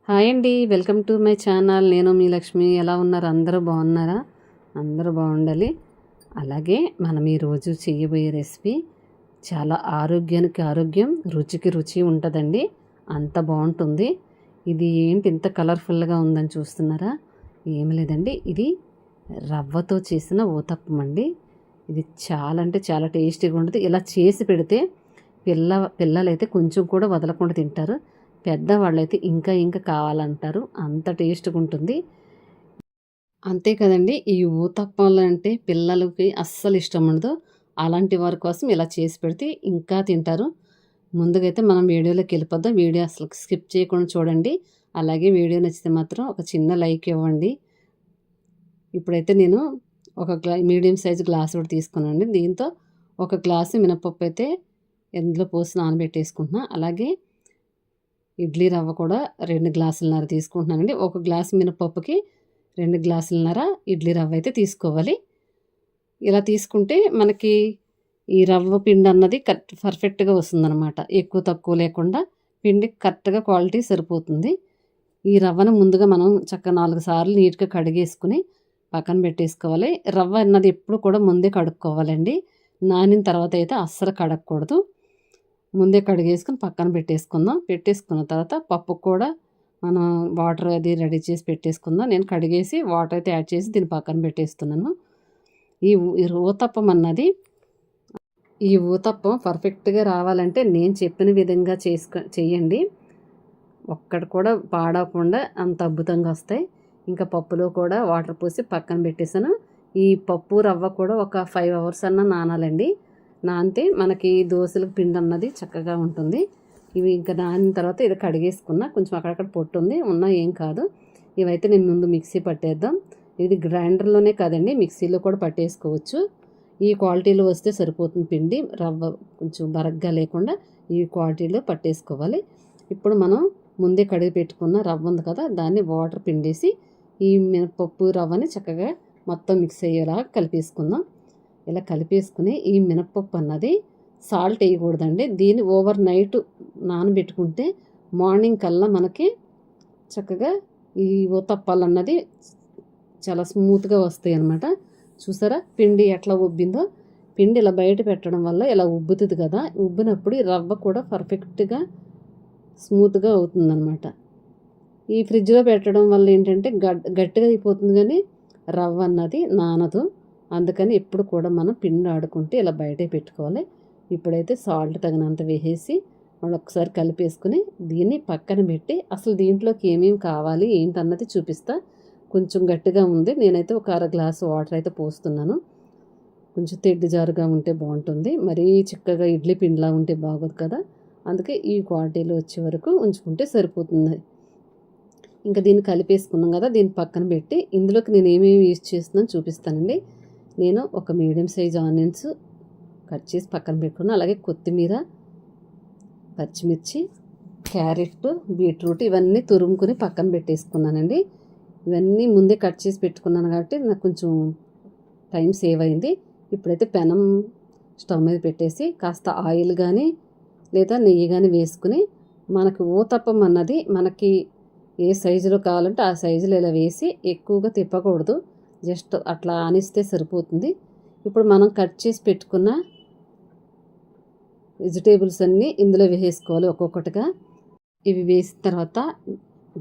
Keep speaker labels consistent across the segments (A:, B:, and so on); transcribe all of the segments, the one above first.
A: Hi అండి, welcome to my channel. నేను మీ లక్ష్మి. ఎలా ఉన్నారు? అందరూ బాగున్నారా? అందరూ బాగుండాలి. అలాగే మనం ఈరోజు చేయబోయే రెసిపీ చాలా ఆరోగ్యానికి ఆరోగ్యం, రుచికి రుచి ఉంటుందండి. అంత బాగుంటుంది. ఇది ఏంటి ఇంత కలర్ఫుల్గా ఉందని చూస్తున్నారా? ఏమి లేదండి, ఇది రవ్వతో చేసిన ఊతప్పం అండి. ఇది చాలా అంటే చాలా టేస్టీగా ఉంటుంది. ఇలా చేసి పెడితే పిల్లలైతే కొంచెం కూడా వదలకుండా తింటారు. పెద్దవాళ్ళైతే ఇంకా ఇంకా కావాలంటారు. అంత టేస్ట్గా ఉంటుంది. అంతే కదండి, ఈ ఊతప్పాలు అంటే పిల్లలకి అస్సలు ఇష్టం ఉండదు. అలాంటి వారి కోసం ఇలా చేసి పెడితే ఇంకా తింటారు. ముందుగా అయితే మనం వీడియోలోకి వెళ్ళిపోద్దాం. వీడియో అసలు స్కిప్ చేయకుండా చూడండి. అలాగే వీడియో నచ్చితే మాత్రం ఒక చిన్న లైక్ ఇవ్వండి. ఇప్పుడైతే నేను ఒక మీడియం సైజు గ్లాస్ కూడా తీసుకున్నానండి. దీంతో ఒక గ్లాసు మినపప్పు అయితే ఎందులో పోసి నానబెట్టేసుకుంటున్నా. అలాగే ఇడ్లీ రవ్వ కూడా 2 గ్లాసులన్నర తీసుకుంటున్నానండి. ఒక గ్లాసు మినపప్పుకి 2 గ్లాసులన్నర ఇడ్లీ రవ్వ అయితే తీసుకోవాలి. ఇలా తీసుకుంటే మనకి ఈ రవ్వ పిండి అన్నది పర్ఫెక్ట్గా వస్తుందన్నమాట. ఎక్కువ తక్కువ లేకుండా పిండి కరెక్ట్గా క్వాలిటీ సరిపోతుంది. ఈ రవ్వను ముందుగా మనం చక్కగా 4 సార్లు నీట్గా కడిగేసుకుని పక్కన పెట్టేసుకోవాలి. రవ్వ అన్నది ఎప్పుడు కూడా ముందే కడుక్కోవాలండి. నానిన తర్వాత అయితే అస్సలు కడగకూడదు. ముందే కడిగేసుకుని పక్కన పెట్టేసుకుందాం. పెట్టేసుకున్న తర్వాత పప్పు కూడా మనం వాటర్ అది రెడీ చేసి పెట్టేసుకుందాం. నేను కడిగేసి వాటర్ అయితే యాడ్ చేసి దీన్ని పక్కన పెట్టేస్తున్నాను. ఈ ఊతప్పం అన్నది ఈ ఊతప్పం పర్ఫెక్ట్గా రావాలంటే నేను చెప్పిన విధంగా చెయ్యండి. ఒక్కటి కూడా పాడకుండా అంత అద్భుతంగా వస్తాయి. ఇంకా పప్పులో కూడా వాటర్ పోసి పక్కన పెట్టేసాను. ఈ పప్పు రవ్వ కూడా ఒక 5 అవర్స్ అన్నా నానాలండి. నానితే మనకి దోశలకు పిండి అన్నది చక్కగా ఉంటుంది. ఇవి ఇంకా నానిన తర్వాత ఇది కడిగేసుకున్నా. కొంచెం అక్కడక్కడ పొట్టు ఉంది, ఉన్నా ఏం కాదు. ఇవైతే నేను ముందు మిక్సీ పట్టేద్దాం. ఇది గ్రైండర్లోనే కాదండి, మిక్సీలో కూడా పట్టేసుకోవచ్చు. ఈ క్వాలిటీలో వస్తే సరిపోతుంది. పిండి రవ్వ కొంచెం బరగ్గా లేకుండా ఈ క్వాలిటీలో పట్టేసుకోవాలి. ఇప్పుడు మనం ముందే కడిగి పెట్టుకున్న రవ్వ ఉంది కదా, దాన్ని వాటర్ పిండేసి ఈ మినపప్పు రవ్వని చక్కగా మొత్తం మిక్స్ అయ్యేలా కలిపేసుకుందాం. ఇలా కలిపేసుకుని ఈ మినపప్పు అన్నది సాల్ట్ వేయకూడదండి. దీన్ని ఓవర్ నైట్ నానబెట్టుకుంటే మార్నింగ్ కల్లా మనకి చక్కగా ఈ ఊతప్పాలు అన్నది చాలా స్మూత్గా వస్తాయి అన్నమాట. చూసారా పిండి ఎట్లా ఉబ్బిందో? పిండి ఇలా బయట పెట్టడం వల్ల ఇలా ఉబ్బుతుంది కదా, ఉబ్బినప్పుడు ఈ రవ్వ కూడా పర్ఫెక్ట్గా స్మూత్గా అవుతుందన్నమాట. ఈ ఫ్రిడ్జ్లో పెట్టడం వల్ల ఏంటంటే గట్టిగా అయిపోతుంది కానీ రవ్వ అన్నది నానదు. అందుకని ఎప్పుడు కూడా మనం పిండి ఆడుకుంటే ఇలా బయటే పెట్టుకోవాలి. ఇప్పుడైతే సాల్ట్ తగినంత వేసేసి మళ్ళీ ఒకసారి కలిపేసుకుని దీన్ని పక్కన పెట్టి అసలు దీంట్లోకి ఏమేమి కావాలి ఏంటన్నది చూపిస్తా. కొంచెం గట్టిగా ఉంది, నేనైతే ఒక 1/2 గ్లాసు వాటర్ అయితే పోస్తున్నాను. కొంచెం తెడ్డు జారుగా ఉంటే బాగుంటుంది, మరీ చిక్కగా ఇడ్లీ పిండిలా ఉంటే బాగోదు కదా. అందుకే ఈ క్వాలిటీలో వచ్చే వరకు ఉంచుకుంటే సరిపోతుంది. ఇంకా దీన్ని కలిపేసుకున్నాం కదా, దీన్ని పక్కన పెట్టి ఇందులోకి నేను ఏమేమి యూజ్ చేస్తున్నాను చూపిస్తానండి. నేను ఒక మీడియం సైజ్ ఆనియన్స్ కట్ చేసి పక్కన పెట్టుకున్నాను. అలాగే కొత్తిమీర, పచ్చిమిర్చి, క్యారెట్, బీట్రూట్ ఇవన్నీ తురుముకుని పక్కన పెట్టేసుకున్నానండి. ఇవన్నీ ముందే కట్ చేసి పెట్టుకున్నాను కాబట్టి నాకు కొంచెం టైం సేవ్ అయింది. ఇప్పుడైతే పెనం స్టవ్ మీద పెట్టేసి కాస్త ఆయిల్ కానీ లేదా నెయ్యి కానీ వేసుకుని మనకు ఊతప్పం అన్నది మనకి ఏ సైజులో కావాలంటే ఆ సైజులో ఇలా వేసి ఎక్కువగా తిప్పకూడదు, జస్ట్ అట్లా ఆనిస్తే సరిపోతుంది. ఇప్పుడు మనం కట్ చేసి పెట్టుకున్న వెజిటేబుల్స్ అన్నీ ఇందులో వేసేసుకోవాలి ఒక్కొక్కటిగా. ఇవి వేసిన తర్వాత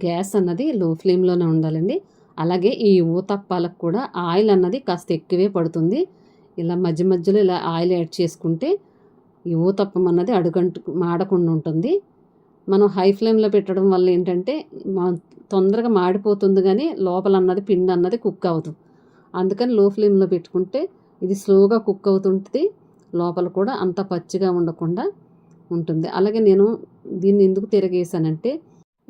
A: గ్యాస్ అన్నది లో ఫ్లేమ్లోనే ఉండాలండి. అలాగే ఈ ఊతప్పాలకు కూడా ఆయిల్ అన్నది కాస్త ఎక్కువే పడుతుంది. ఇలా మధ్య మధ్యలో ఇలా ఆయిల్ యాడ్ చేసుకుంటే ఈ ఊతప్పం అన్నది మాడకుండా ఉంటుంది. మనం హై ఫ్లేమ్లో పెట్టడం వల్ల ఏంటంటే తొందరగా మాడిపోతుంది కానీ లోపల అన్నది పిండి అన్నది కుక్ అవ్వదు. అందుకని లో ఫ్లేమ్లో పెట్టుకుంటే ఇది స్లోగా కుక్ అవుతుంటుంది, లోపల కూడా అంత పచ్చిగా ఉండకుండా ఉంటుంది. అలాగే నేను దీన్ని ఎందుకు తిరగేసానంటే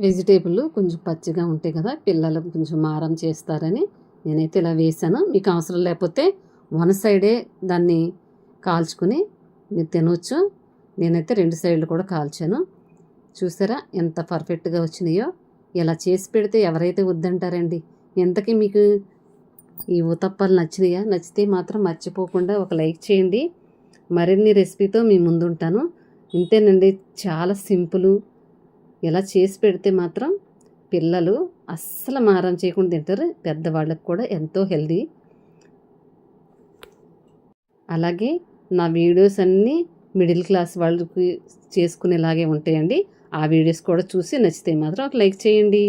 A: వెజిటేబుల్ కొంచెం పచ్చిగా ఉంటాయి కదా, పిల్లలు కొంచెం మారం చేస్తారని నేనైతే ఇలా వేసాను. మీకు అవసరం లేకపోతే వన్ సైడే దాన్ని కాల్చుకుని మీరు తినవచ్చు. నేనైతే 2 సైడ్లు కూడా కాల్చాను. చూసారా ఎంత పర్ఫెక్ట్గా వచ్చినాయో? ఇలా చేసి పెడితే ఎవరైతే వద్దంటారండి. ఎంతకీ మీకు ఈ ఊతప్పాలు నచ్చినాయా? నచ్చితే మాత్రం మర్చిపోకుండా ఒక లైక్ చేయండి. మరిన్ని రెసిపీతో మీ ముందుంటాను. ఇంతేనండి, చాలా సింపుల్. ఇలా చేసి పెడితే మాత్రం పిల్లలు అస్సలు మారం చేయకుండా తింటారు. పెద్దవాళ్ళకి కూడా ఎంతో హెల్దీ. అలాగే నా వీడియోస్ అన్నీ మిడిల్ క్లాస్ వాళ్ళకి చేసుకునేలాగే ఉంటాయండి. ఆ వీడియోస్ కూడా చూసి నచ్చితే మాత్రం ఒక లైక్ చేయండి.